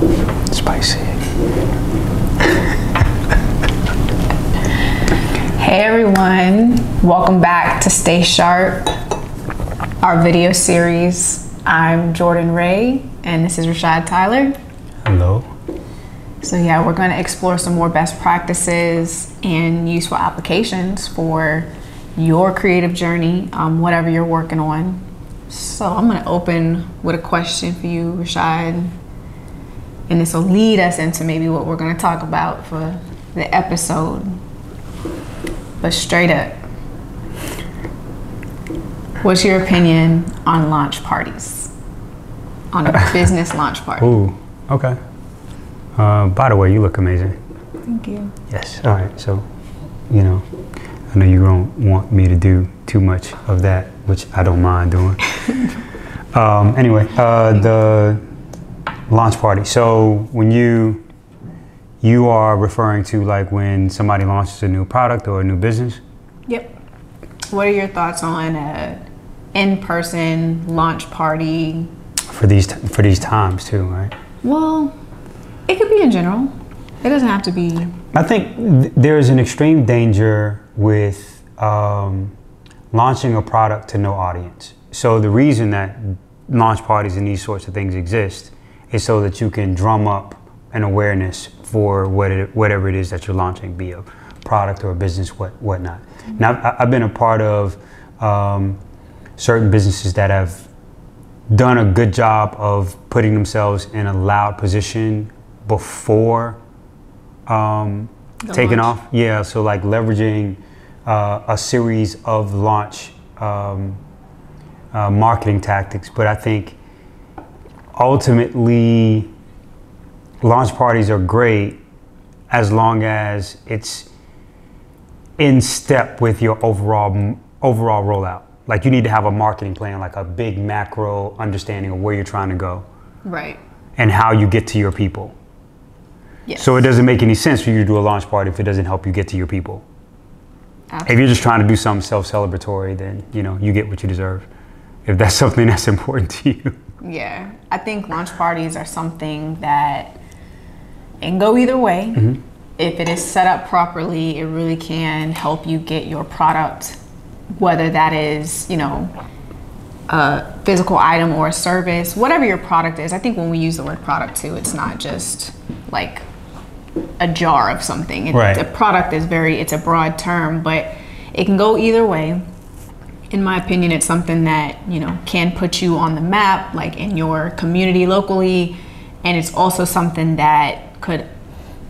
Spicy. Hey everyone, welcome back to Stay Sharp, our video series. I'm Jordan Ray, and this is Rashad Tyler. Hello. So yeah, we're going to explore some more best practices and useful applications for your creative journey, whatever you're working on. So I'm going to open with a question for you, Rashad, and this will lead us into maybe what we're going to talk about for the episode. But straight up, what's your opinion on launch parties? On a business launch party? Ooh, okay. By the way, you look amazing. Thank you. Yes, all right, so, I know you don't want me to do too much of that, which I don't mind doing. Anyway, the launch party. So when you are referring to like when somebody launches a new product or a new business? Yep. What are your thoughts on an in-person launch party? For these times too, right? Well, it could be in general. It doesn't have to be. I think there's an extreme danger with launching a product to no audience. So the reason that launch parties and these sorts of things exist is so that you can drum up an awareness for whatever it is that you're launching, be a product or a business, whatnot. Now, I've been a part of certain businesses that have done a good job of putting themselves in a loud position before taking off. Yeah, so like leveraging a series of launch marketing tactics. But I think ultimately, launch parties are great as long as it's in step with your overall rollout. Like you need to have a marketing plan, like a big macro understanding of where you're trying to go. Right. And how you get to your people. Yes. So it doesn't make any sense for you to do a launch party if it doesn't help you get to your people. Absolutely. If you're just trying to do something self-celebratory, then you get what you deserve. If that's something that's important to you. Yeah, I think launch parties are something that it can go either way. Mm-hmm. If it is set up properly, it really can help you get your product, whether that is, a physical item or a service, whatever your product is. I think when we use the word product too, it's not just like a jar of something. Right. A product is it's a broad term, but it can go either way. In my opinion, it's something that, can put you on the map, like in your community locally. And it's also something that could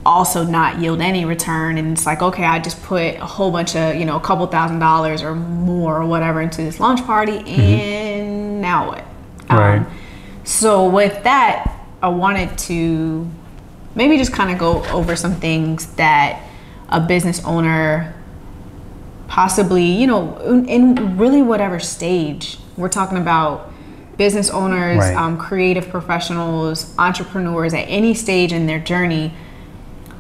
also not yield any return. And it's like, okay, I just put a whole bunch of, a couple $1,000s or more or whatever into this launch party. And now what? Right. So with that, I wanted to maybe just kind of go over some things that a business owner possibly, in really whatever stage we're talking about, business owners, right. Creative professionals, entrepreneurs at any stage in their journey,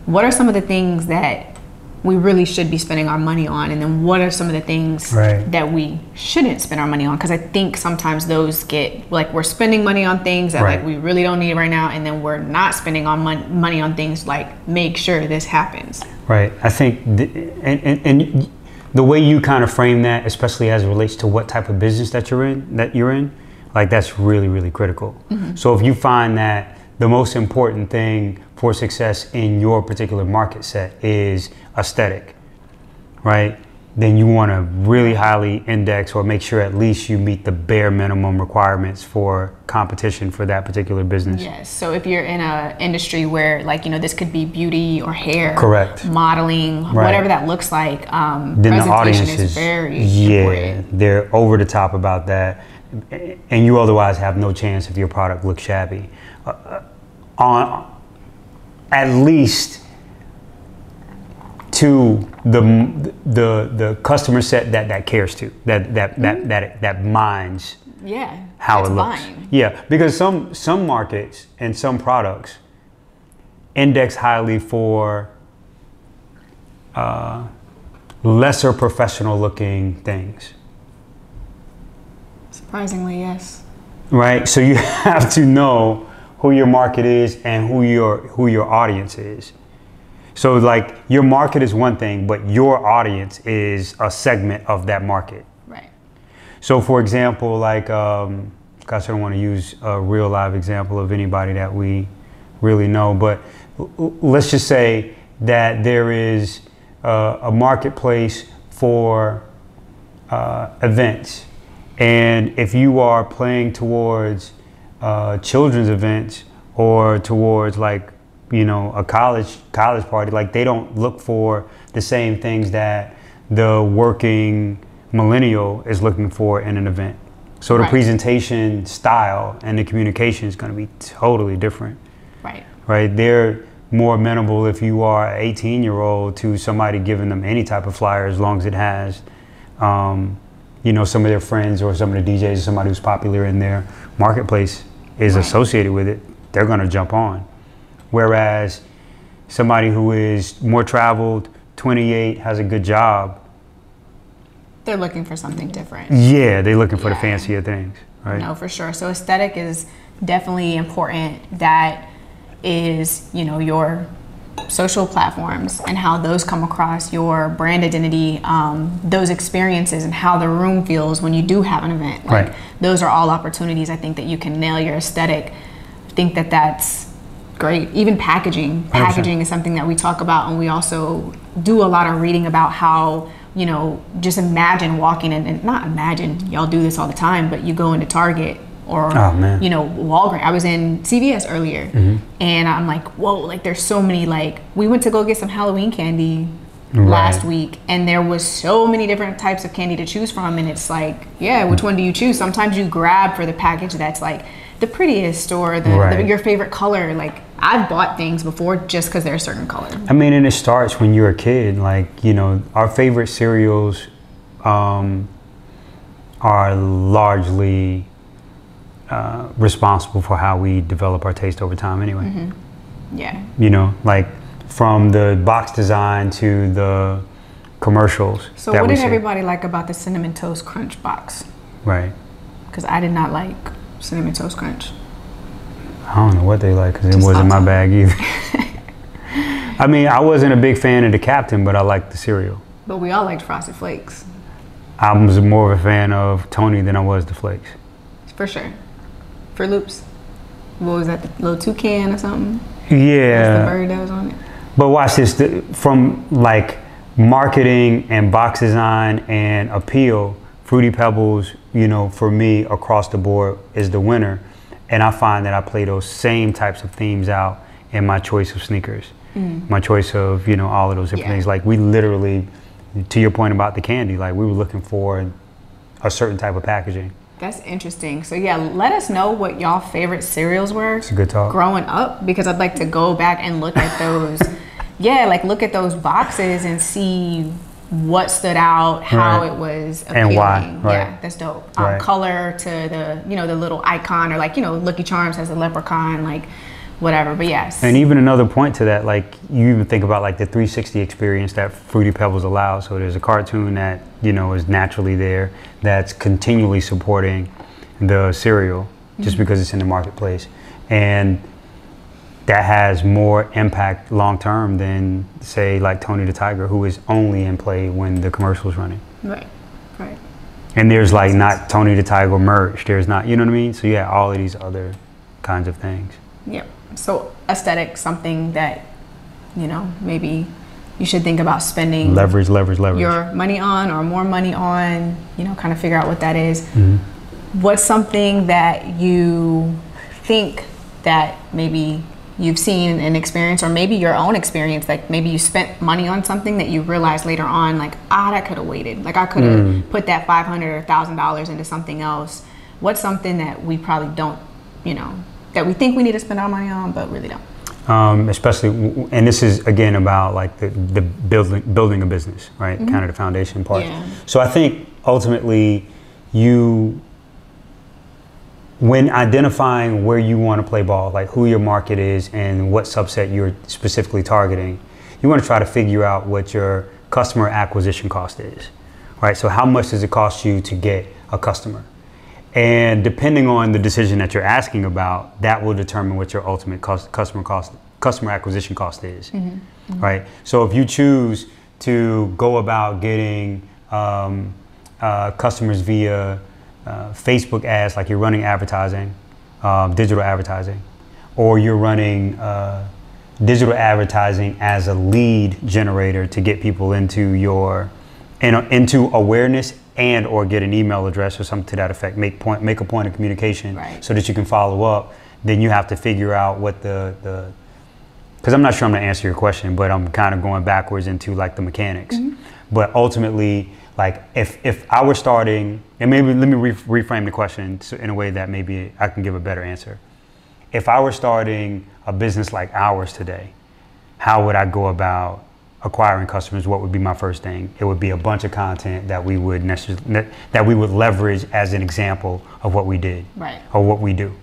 what are some of the things that we really should be spending our money on? And then what are some of the things right. that we shouldn't spend our money on? Because I think sometimes those get, like we're spending money on things that right. like we really don't need right now. And then we're not spending on money on things like make sure this happens. Right, I think, and the way you kind of frame that, especially as it relates to what type of business that you're in, like that's really, really critical. Mm-hmm. So if you find that the most important thing for success in your particular market set is aesthetic, right? Then you want to really highly index or make sure at least you meet the bare minimum requirements for competition for that particular business. Yes, so if you're in an industry where this could be beauty or hair, correct, modeling, right. whatever that looks like, then the audience is very important. They're over the top about that, and you otherwise have no chance if your product looks shabby. On at least to the customer set that cares to, that minds how it looks. Buying. Yeah, because some markets and some products index highly for lesser professional looking things. Surprisingly, yes. Right, so you have to know who your market is and who your audience is. So like your market is one thing, but your audience is a segment of that market. Right. So for example, like, gosh, I don't want to use a real live example of anybody that we really know, but let's just say that there is a marketplace for events. And if you are playing towards children's events or towards like, you know, a college party, like they don't look for the same things that the working millennial is looking for in an event. So the presentation style and the communication is going to be totally different. Right. Right. They're more amenable if you are an 18-year-old to somebody giving them any type of flyer, as long as it has, you know, some of their friends or some of the DJs or somebody who's popular in their marketplace is associated with it. They're going to jump on. Whereas somebody who is more traveled, 28, has a good job, they're looking for something different. Yeah, they're looking for the fancier things, right? No, for sure. So aesthetic is definitely important. That is, you know, your social platforms and how those come across, your brand identity, those experiences and how the room feels when you do have an event. Like those are all opportunities, I think, that you can nail your aesthetic. I think that that's great. Even packaging. Packaging 100%. Is something that we talk about, and we also do a lot of reading about how, you know, just imagine walking in, and not imagine, y'all do this all the time, but you go into Target or, you know, Walgreens. I was in CVS earlier, and I'm like, whoa, like there's so many, like, we went to go get some Halloween candy last week, and there was so many different types of candy to choose from, and it's like, yeah, which one do you choose? Sometimes you grab for the package that's like the prettiest or your favorite color. Like, I've bought things before just because they're a certain color. I mean, and it starts when you're a kid. Like, you know, our favorite cereals are largely responsible for how we develop our taste over time anyway. Yeah. You know, like from the box design to the commercials. So what did everybody like about the Cinnamon Toast Crunch box? Right. Because I did not like Cinnamon Toast Crunch. I don't know what they like, because it wasn't my bag either. I mean, I wasn't a big fan of the Captain, but I liked the cereal. But we all liked Frosted Flakes. I was more of a fan of Tony than I was the Flakes. For sure. Fruit Loops. What was that, the little toucan or something? Yeah. That's the bird that was on it. But watch this, from like marketing and box design and appeal, Fruity Pebbles, you know, for me across the board is the winner. And I find that I play those same types of themes out in my choice of sneakers, my choice of, you know, all of those different things. Like we literally, to your point about the candy, like we were looking for a certain type of packaging. That's interesting. So yeah, let us know what y'all favorite cereals were. It's a good talk. Growing up, because I'd like to go back and look at those. Like look at those boxes and see what stood out, how it was appealing. And why. Yeah, that's dope. Color to the, you know, the little icon, or like, you know, Lucky Charms has a leprechaun, like whatever, but yes. And even another point to that, like you even think about like the 360 experience that Fruity Pebbles allows. So there's a cartoon that, you know, is naturally there that's continually supporting the cereal just because it's in the marketplace. And that has more impact long term than, say, like Tony the Tiger, who is only in play when the commercial's running. Right. And there's like not Tony the Tiger merch. There's not, you know what I mean? So yeah, all of these other kinds of things. Yep. So aesthetic, something that, you know, maybe you should think about spending leverage your money on, or more money on, you know, kind of figure out what that is. What's something that you think that maybe you've seen and experienced, or maybe your own experience, like maybe you spent money on something that you realized later on, like, that could have waited. Like I could have put that $500 or $1,000 into something else. What's something that we probably don't, you know, that we think we need to spend our money on, but really don't? Especially, and this is again about like the building a business, right? Kind of the foundation part. So I think ultimately when identifying where you want to play ball, like who your market is and what subset you're specifically targeting, you want to try to figure out what your customer acquisition cost is, right? So how much does it cost you to get a customer? And depending on the decision that you're asking about, that will determine what your ultimate customer acquisition cost is, right? So if you choose to go about getting customers via Facebook ads, like you're running advertising, digital advertising, or you're running digital advertising as a lead generator to get people into into awareness and or get an email address or something to that effect, make a point of communication, right, so that you can follow up, then you have to figure out what because I'm not sure I'm gonna answer your question, but I'm kind of going backwards into like the mechanics. But ultimately, like if I were starting, and maybe let me reframe the question in a way that maybe I can give a better answer. If I were starting a business like ours today, how would I go about acquiring customers? What would be my first thing? It would be a bunch of content that we would leverage as an example of what we did, right, or what we do.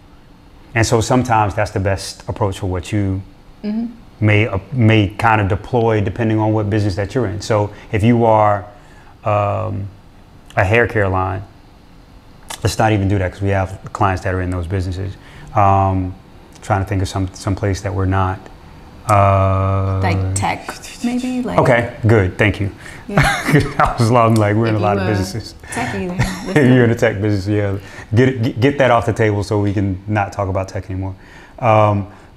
And so sometimes that's the best approach for what you may kind of deploy depending on what business that you're in. So if you are a hair care line, let's not even do that because we have clients that are in those businesses. Trying to think of some place that we're not. Like tech, maybe. Like, okay, good, thank you. Yeah. I was like, we're in a lot of businesses. If you're in the tech business, yeah, get that off the table so we can not talk about tech anymore.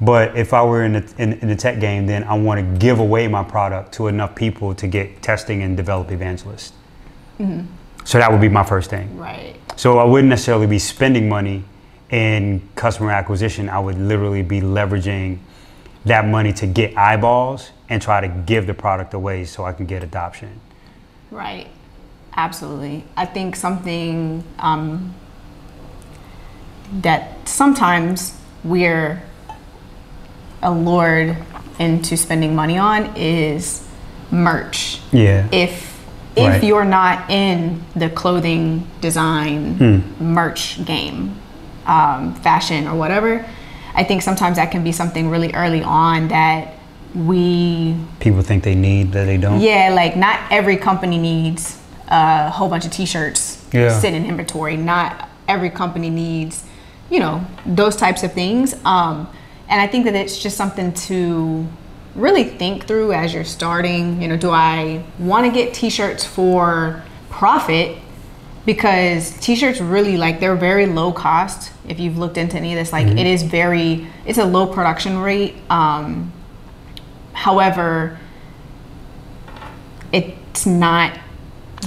But if I were in the tech game, then I want to give away my product to enough people to get testing and develop evangelists. So that would be my first thing. Right. So I wouldn't necessarily be spending money in customer acquisition. I would literally be leveraging that money to get eyeballs and try to give the product away so I can get adoption. Right. Absolutely. I think something that sometimes we're allured into spending money on is merch. Yeah. If Right. you're not in the clothing design merch game, fashion or whatever, I think sometimes that can be something really early on that people think they need that they don't. Yeah, like not every company needs a whole bunch of t-shirts sitting in inventory. Not every company needs, those types of things. And I think that it's just something to really think through as you're starting. Do I want to get t-shirts for profit? Because t-shirts really, like, they're very low cost. If you've looked into any of this, like it's a low production rate. However, it's not,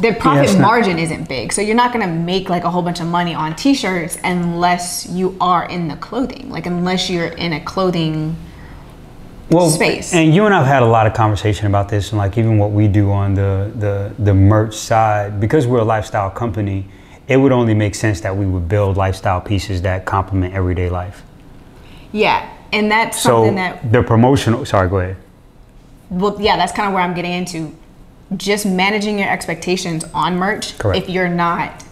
the profit margin isn't big. So you're not gonna make like a whole bunch of money on t-shirts unless you are in the clothing, like unless you're in a clothing space. And you and I have had a lot of conversation about this, and like even what we do on the merch side, because we're a lifestyle company, it would only make sense that we would build lifestyle pieces that complement everyday life. Yeah, and that's something that the promotional, sorry, go ahead. Well, yeah, that's kind of where I'm getting into. Just managing your expectations on merch, correct, if you're not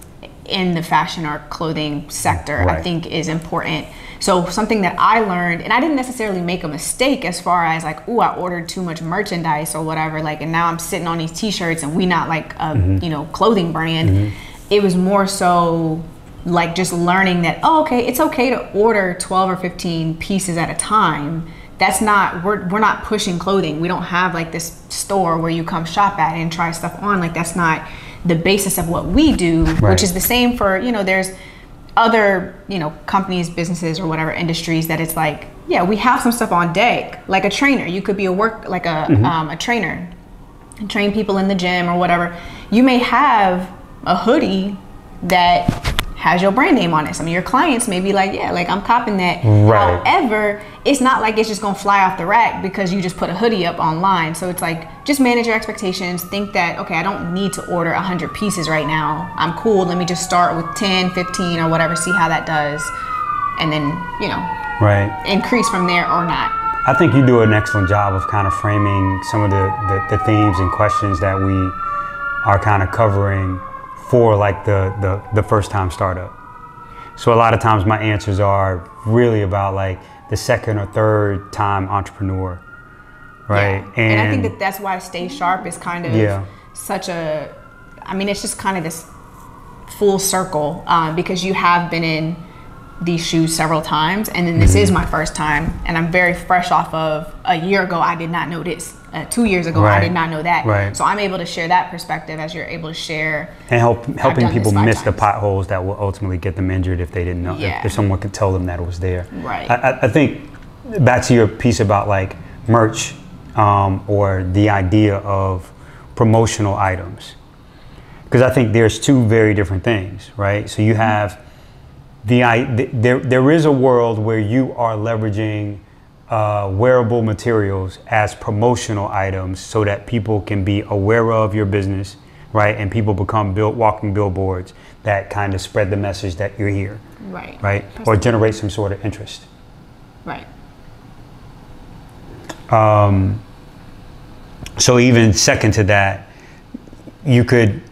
in the fashion or clothing sector, right, I think is important. So something that I learned, and I didn't necessarily make a mistake as far as like, oh, I ordered too much merchandise or whatever, like, and now I'm sitting on these t-shirts and we not like a clothing brand. It was more so like just learning that, it's okay to order 12 or 15 pieces at a time. That's not, we're not pushing clothing. We don't have like this store where you come shop at and try stuff on. Like that's not the basis of what we do, right, which is the same for, there's other, companies, businesses or whatever industries that it's like, yeah, we have some stuff on deck, like a trainer. You could be a trainer and train people in the gym or whatever. You may have a hoodie that has your brand name on it. Some of your clients may be like, yeah, like I'm copping that. Right. However, it's not like it's just gonna fly off the rack because you just put a hoodie up online. So it's like, just manage your expectations. Think that, okay, I don't need to order 100 pieces right now. I'm cool, let me just start with 10, 15 or whatever, see how that does. And then, right, increase from there or not. I think you do an excellent job of kind of framing some of the themes and questions that we are kind of covering for like the first time startup. So a lot of times my answers are really about like the second or third time entrepreneur, right? Yeah. And I think that's why Stay Sharp is kind of such a, it's just kind of this full circle, because you have been in these shoes several times, and then this is my first time, and I'm very fresh off of a year ago. I did not know this. 2 years ago, I did not know that. Right. So I'm able to share that perspective as you're able to share. And helping people miss the potholes that will ultimately get them injured if they didn't know, if someone could tell them that it was there. Right. I think back to your piece about like merch, or the idea of promotional items, because I think there's two very different things, right? So you have there is a world where you are leveraging wearable materials as promotional items so that people can be aware of your business, right? And people become walking billboards that kind of spread the message that you're here, right? Or generate some sort of interest. Right. So even second to that, you could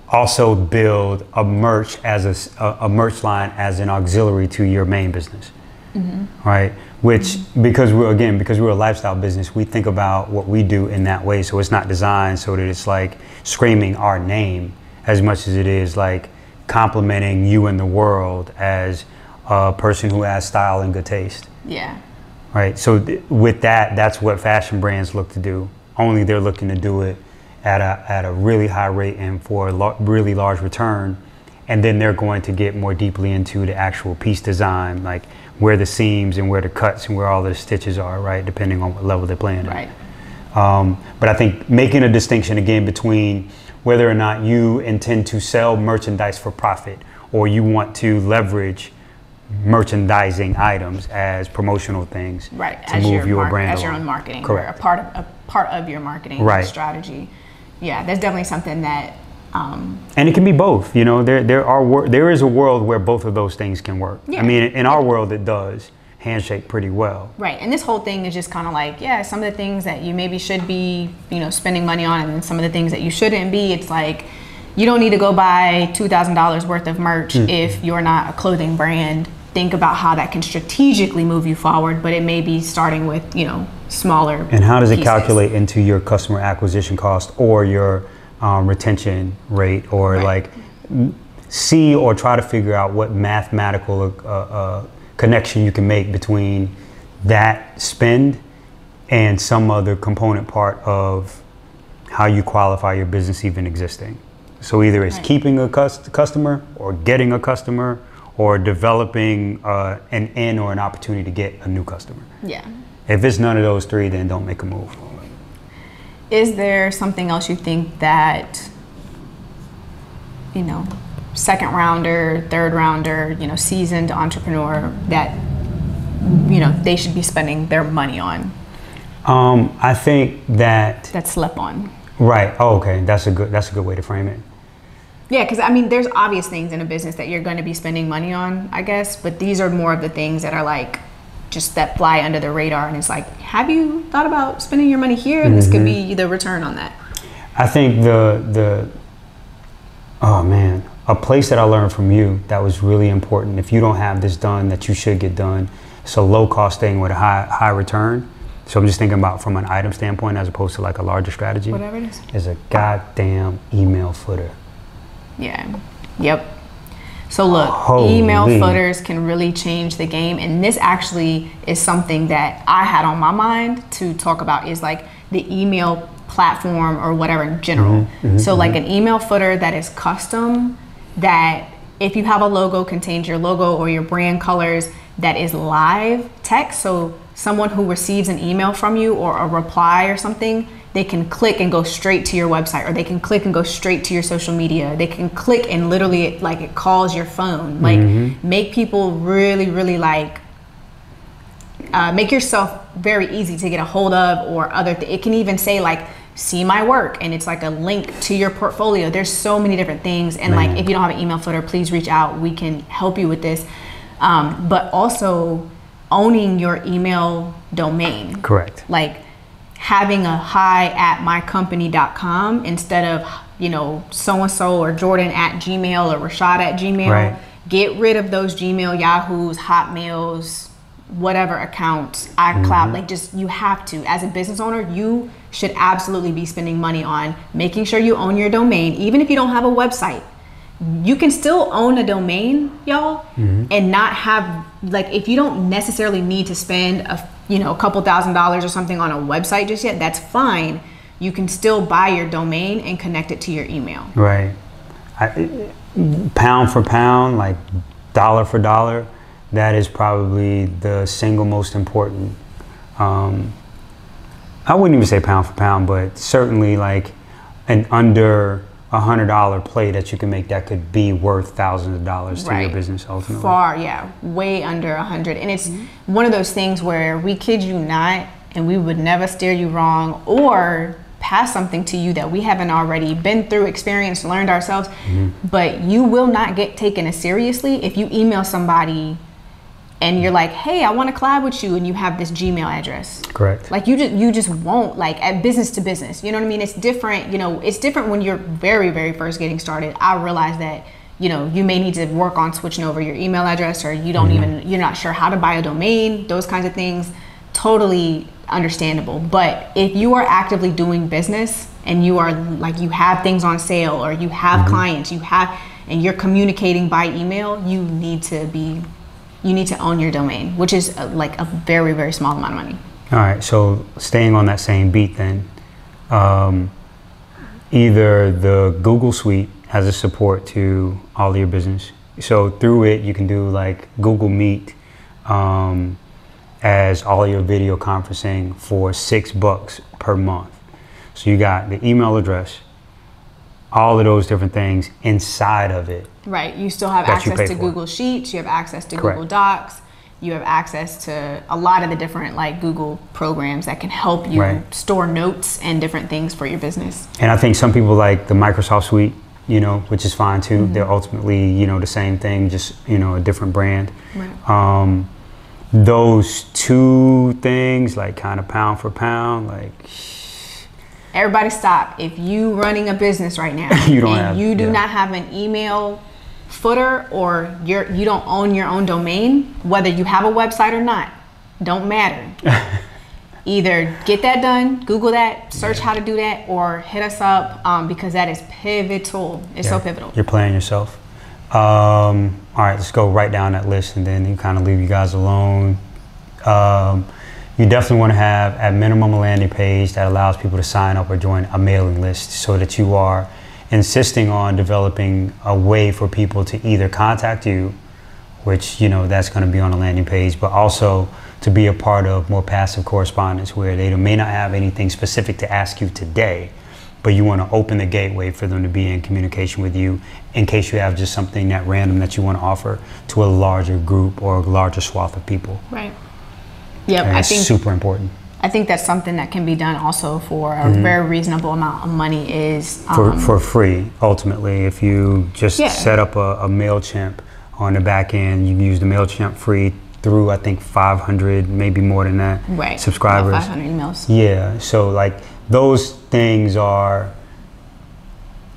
also build a merch as a merch line as an auxiliary to your main business, right? Which because we're a lifestyle business, we think about what we do in that way. So it's not designed so that it's like screaming our name as much as it is like complimenting you in the world as a person who has style and good taste. Yeah. Right. So with that, that's what fashion brands look to do. Only they're looking to do it at a really high rate and for a really large return. And then they're going to get more deeply into the actual piece design, like where the seams and where the cuts and where all the stitches are, right? Depending on what level they're playing at. Right. But I think making a distinction again between whether or not you intend to sell merchandise for profit or you want to leverage merchandising items as promotional things, right? To move your brand as along. your own marketing, Correct. Or a part of your marketing strategy. Yeah, that's definitely something that. And it can be both. You know, there is a world where both of those things can work. Yeah. I mean, in our world, it does handshake pretty well. Right, and this whole thing is just kind of like, some of the things that you maybe should be, spending money on, and then some of the things that you shouldn't be. It's like, you don't need to go buy $2,000 worth of merch if you're not a clothing brand. Think about how that can strategically move you forward, but it may be starting with, smaller. And how does it pieces. calculate into your customer acquisition cost or your retention rate, or like see or try to figure out what mathematical connection you can make between that spend and some other component part of how you qualify your business even existing. So either it's keeping a customer or getting a customer or developing an in or an opportunity to get a new customer. Yeah. If it's none of those three, then don't make a move. Is there something else you think that, second rounder, third rounder, seasoned entrepreneur that, they should be spending their money on? I think that slip on. Right. Oh, okay. That's a good way to frame it. Yeah, because there's obvious things in a business that you're going to be spending money on, I guess, but these are more of the things that are like just that fly under the radar, and it's like, have you thought about spending your money here? This could be the return on that. I think a place that I learned from you that was really important. If you don't have this done, that you should get done. It's a low cost thing with a high return. So I'm just thinking about from an item standpoint as opposed to like a larger strategy. Whatever it is a goddamn email footer. Yeah. Yep. So look, email footers can really change the game, and this actually is something that I had on my mind to talk about, is like the email platform or whatever in general. So like an email footer that is custom, that if you have a logo, contains your logo or your brand colors, that is live text, so someone who receives an email from you or a reply or something, they can click and go straight to your website, or they can click and go straight to your social media. They can click and literally like it calls your phone. Like make people really, really like make yourself very easy to get a hold of, or it can even say like, see my work, and it's like a link to your portfolio. There's so many different things. And like, if you don't have an email footer, please reach out. We can help you with this. But also owning your email domain. Correct. Like having a hi@mycompany.com instead of, so-and-so or Jordan at Gmail or Rashad at Gmail. Right. Get rid of those Gmail, Yahoos, Hotmails, whatever accounts, iCloud. Like you have to, as a business owner, you should absolutely be spending money on making sure you own your domain. Even if you don't have a website, you can still own a domain, y'all, and not have, like, if you don't necessarily need to spend a couple $1,000s or something on a website just yet, that's fine. You can still buy your domain and connect it to your email. Right. Pound for pound, like dollar for dollar, that is probably the single most important. I wouldn't even say pound for pound, but certainly like an under $100 play that you can make that could be worth thousands of dollars to your business ultimately. Far, yeah, way under 100. And it's one of those things where we kid you not, and we would never steer you wrong or pass something to you that we haven't already been through, experienced, learned ourselves. But you will not get taken as seriously if you email somebody and you're like, hey, I want to collab with you, and you have this Gmail address. Correct. Like you just won't, like, at business to business. You know what I mean? It's different. It's different when you're very, very first getting started. I realize that, you may need to work on switching over your email address, or you don't you're not sure how to buy a domain, those kinds of things. Totally understandable. But if you are actively doing business and you are like, you have things on sale, or you have clients, and you're communicating by email, you need to own your domain, which is like a very, very small amount of money. All right, so staying on that same beat then, either the Google Suite has a support to all of your business. So through it, you can do like Google Meet as all your video conferencing for $6 per month. So you got the email address, all of those different things inside of it. Right, you still have access to Google Sheets, you have access to Google Docs, you have access to a lot of the different like Google programs that can help you store notes and different things for your business. And I think some people like the Microsoft Suite, which is fine too. They're ultimately, the same thing, just, a different brand. Right. Those two things, like kind of pound for pound, like. Everybody stop. If you running a business right now you do not have an email footer, or you don't own your own domain, whether you have a website or not, don't matter. Either get that done, Google that, search how to do that, or hit us up, because that is pivotal. It's so pivotal. You're playing yourself. All right, let's go right down that list, and then you kind of leave you guys alone. You definitely want to have, at minimum, a landing page that allows people to sign up or join a mailing list, so that you are insisting on developing a way for people to either contact you, which, that's going to be on a landing page, but also to be a part of more passive correspondence, where they may not have anything specific to ask you today, but you want to open the gateway for them to be in communication with you in case you have just something that random that you want to offer to a larger group or a larger swath of people. Right. Yep, I think super important. I think that's something that can be done also for a very reasonable amount of money, is for free. Ultimately, if you just set up a MailChimp on the back end, you can use the MailChimp free through, I think, 500, maybe more than that, subscribers. About 500 emails. Yeah, so like those things are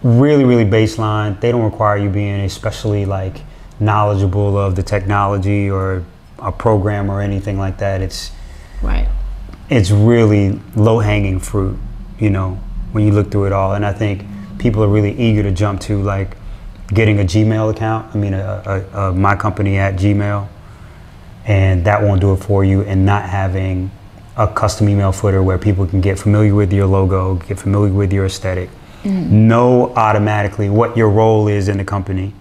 really, really baseline. They don't require you being especially like knowledgeable of the technology or a program or anything like that. It's really low-hanging fruit, when you look through it all. And I think people are really eager to jump to like getting a Gmail account. I mean, my company at Gmail, and that won't do it for you. And not having a custom email footer where people can get familiar with your logo, get familiar with your aesthetic, know automatically what your role is in the company.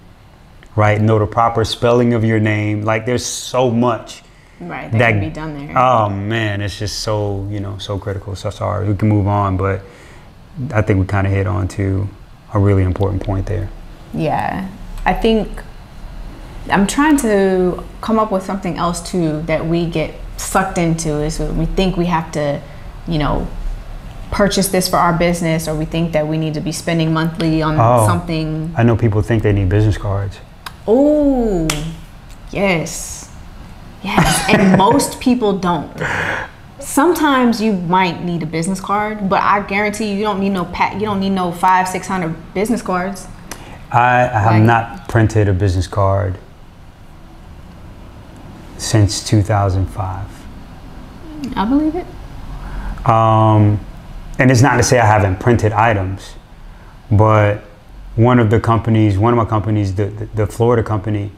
Right, know the proper spelling of your name. Like, there's so much that can be done there. Oh man, it's just so so critical. So sorry, we can move on, but I think we kind of hit on to a really important point there. Yeah, I think I'm trying to come up with something else too that we get sucked into, is when we think we have to, purchase this for our business, or we think that we need to be spending monthly on something. I know people think they need business cards. Oh, yes. And most people don't. Sometimes you might need a business card, but I guarantee you don't need no 500-600 business cards. I have not printed a business card since 2005. I believe it. And it's not to say I haven't printed items, but one of my companies, the Florida company,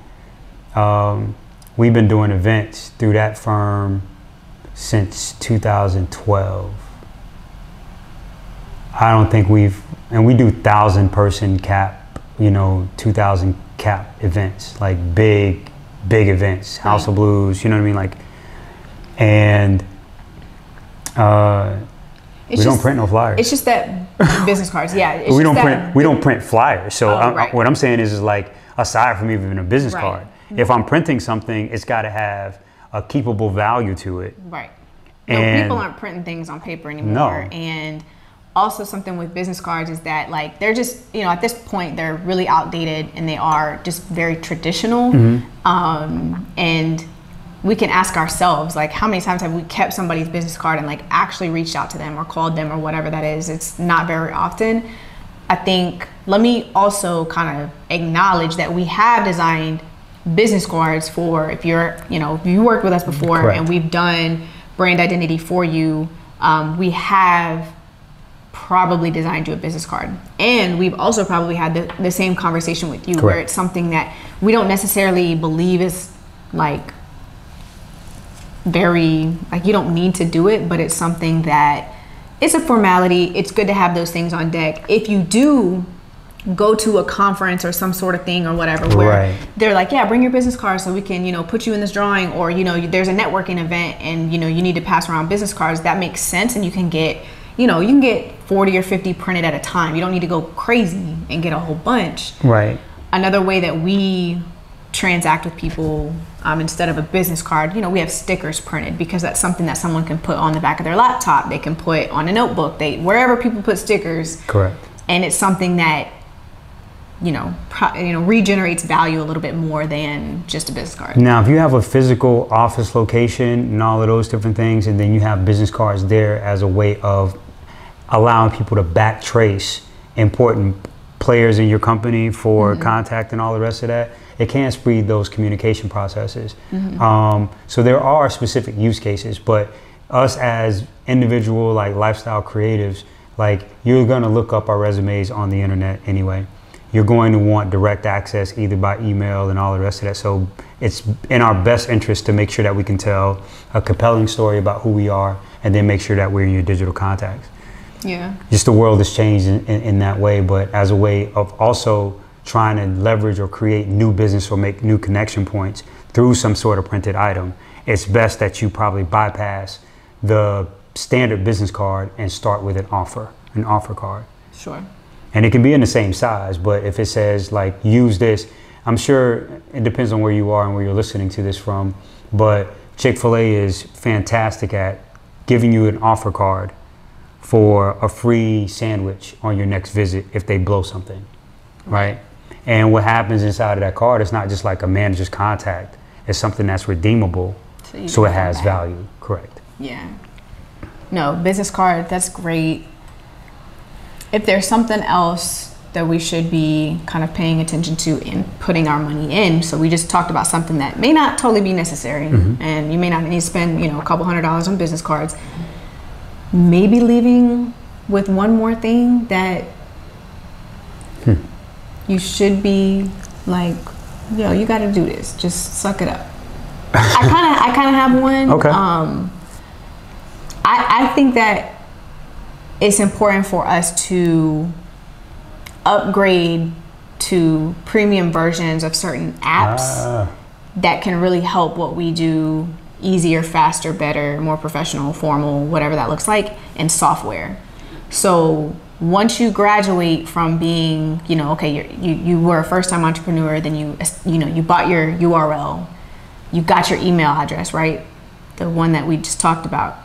we've been doing events through that firm since 2012. I don't think we do 1,000-person cap, 2,000 cap events, like big events, House of Blues, you know what I mean? Like, and we don't print no flyers. It's just that business cards, yeah. We don't print flyers. So what I'm saying is like, aside from even a business card, if I'm printing something, it's got to have a keepable value to it. Right. No, people aren't printing things on paper anymore. No. And also something with business cards is that like they're just, at this point they're really outdated and they are just very traditional. And we can ask ourselves, like, how many times have we kept somebody's business card and like actually reached out to them or called them or whatever that is? It's not very often. I think, let me also kind of acknowledge that we have designed business cards for, if you're, if you worked with us before. Correct. And we've done brand identity for you, we have probably designed you a business card. And we've also probably had the same conversation with you. Correct. Where it's something that we don't necessarily believe is like very, like, you don't need to do it, but it's something that it's a formality. It's good to have those things on deck. If you do go to a conference or some sort of thing or whatever, where they're like, yeah, bring your business card so we can, put you in this drawing, or, there's a networking event and, you need to pass around business cards, that makes sense. And you can get, you can get 40 or 50 printed at a time. You don't need to go crazy and get a whole bunch. Right. Another way that we transact with people, instead of a business card, we have stickers printed, because that's something that someone can put on the back of their laptop. They can put on a notebook, wherever people put stickers. Correct. And it's something that, regenerates value a little bit more than just a business card. Now, if you have a physical office location and all of those different things, and then you have business cards there as a way of allowing people to back trace important players in your company for contact and all the rest of that, it can speed those communication processes. So there are specific use cases, but us as individual, like, lifestyle creatives, like, you're gonna look up our resumes on the internet anyway. You're going to want direct access either by email and all the rest of that. So it's in our best interest to make sure that we can tell a compelling story about who we are, and then make sure that we're in your digital contacts. Yeah. Just the world has changed in that way, but as a way of also trying to leverage or create new business or make new connection points through some sort of printed item, it's best that you probably bypass the standard business card and start with an offer card. Sure. And it can be in the same size, but if it says, like, use this, I'm sure it depends on where you are and where you're listening to this from, but Chick-fil-A is fantastic at giving you an offer card for a free sandwich on your next visit if they blow something, right? And what happens inside of that card, it's not just like a manager's contact, it's something that's redeemable, so it has value. Correct. Yeah. No, business card, that's great. If there's something else that we should be kind of paying attention to in putting our money in, so we just talked about something that may not totally be necessary, and you may not need to spend, a couple $100s on business cards. Maybe leaving with one more thing that you should be like, you got to do this. Just suck it up. I kind of have one. Okay. I think that it's important for us to upgrade to premium versions of certain apps that can really help what we do easier, faster, better, more professional, formal, whatever that looks like, and software. So once you graduate from being, okay, you were a first-time entrepreneur, then you bought your URL, you got your email address, right? The one that we just talked about.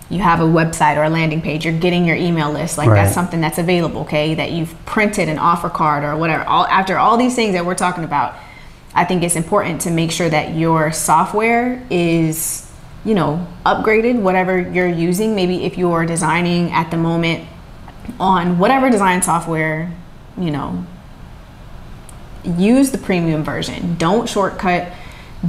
You have a website or a landing page, you're getting your email list, like that's something that's available, okay? That you've printed an offer card or whatever. After all these things that we're talking about, I think it's important to make sure that your software is, upgraded, whatever you're using. Maybe if you're designing at the moment on whatever design software, use the premium version. Don't shortcut.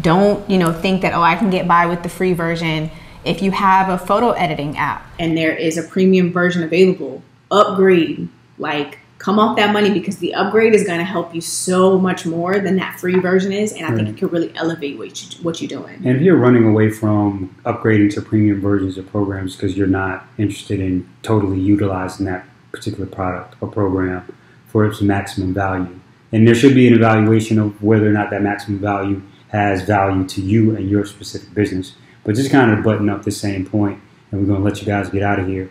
Don't, think that, I can get by with the free version. If you have a photo editing app and there is a premium version available, upgrade, like come off that money, because the upgrade is going to help you so much more than that free version is. And I think it could really elevate what you're doing. And if you're running away from upgrading to premium versions of programs because you're not interested in totally utilizing that particular product or program for its maximum value, and there should be an evaluation of whether or not that maximum value has value to you and your specific business. But just kind of button up the same point, and we're going to let you guys get out of here.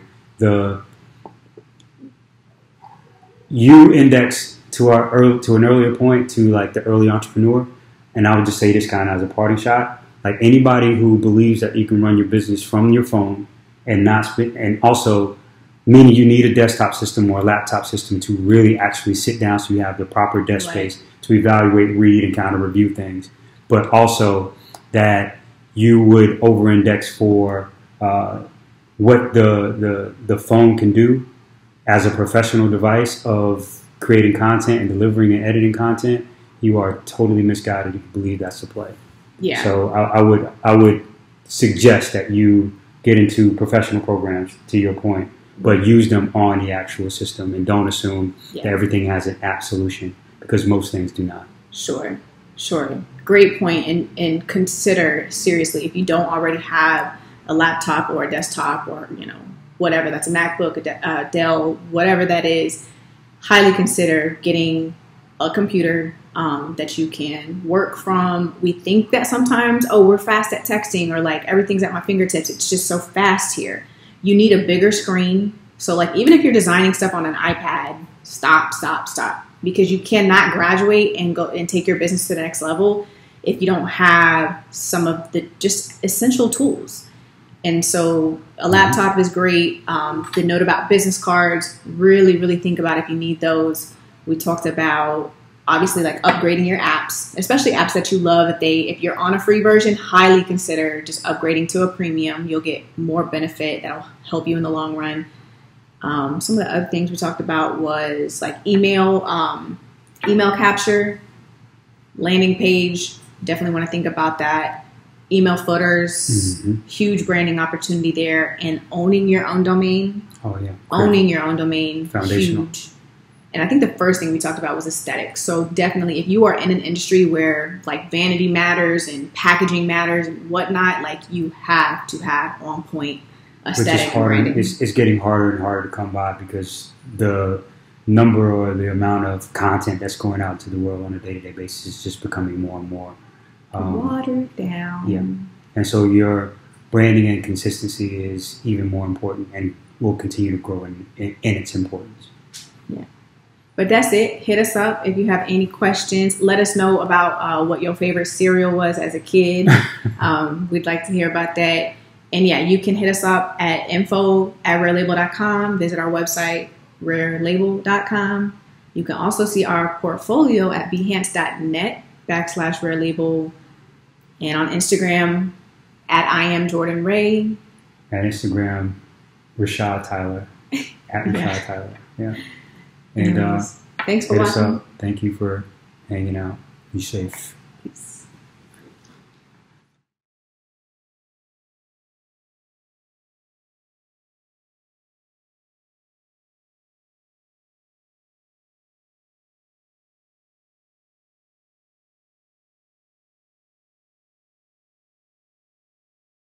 You index to an earlier point to like the early entrepreneur, and I would just say this kind of as a parting shot. Like anybody who believes that you can run your business from your phone and also meaning you need a desktop system or a laptop system to really actually sit down so you have the proper desk space to evaluate, read, and kind of review things. But also that you would over-index for what the phone can do as a professional device of creating content and delivering and editing content. You are totally misguided if you believe that's the play. Yeah. So I would suggest that you get into professional programs, to your point, but use them on the actual system, and don't assume that everything has an app solution, because most things do not. Sure. Great point. And consider seriously, if you don't already have a laptop or a desktop or, whatever, that's a MacBook, a Dell, whatever that is, highly consider getting a computer that you can work from. We think that sometimes, we're fast at texting, or like everything's at my fingertips. It's just so fast here. You need a bigger screen. So like even if you're designing stuff on an iPad, stop. Because you cannot graduate and go and take your business to the next level if you don't have some of the just essential tools. And so a laptop is great. The note about business cards, really think about if you need those. We talked about obviously like upgrading your apps, especially apps that you love. If you're on a free version, highly consider just upgrading to a premium. You'll get more benefit that'll help you in the long run. Some of the other things we talked about was like email capture, landing page. Definitely want to think about that. Email footers, huge branding opportunity there, and owning your own domain. Oh yeah, owning your own domain, foundational. Huge. And I think the first thing we talked about was aesthetics. So definitely, if you are in an industry where like vanity matters and packaging matters and whatnot, like you have to have on point aesthetic and branding. It's getting harder and harder to come by because the number or the amount of content that's going out to the world on a day-to-day basis is just becoming more and more watered down. Yeah, and so your branding and consistency is even more important and will continue to grow in its importance. Yeah. But that's it. Hit us up if you have any questions. Let us know about what your favorite cereal was as a kid. We'd like to hear about that. And yeah, you can hit us up at info@rairelabel.com. Visit our website, rairelabel.com. You can also see our portfolio at behance.net/rairelabel. And on Instagram, at I am Jordan Ray. At Instagram, Rashad Tyler. At Rashad Tyler. Yeah. And thanks for hit us watching. up. Thank you for hanging out. Be safe. Peace.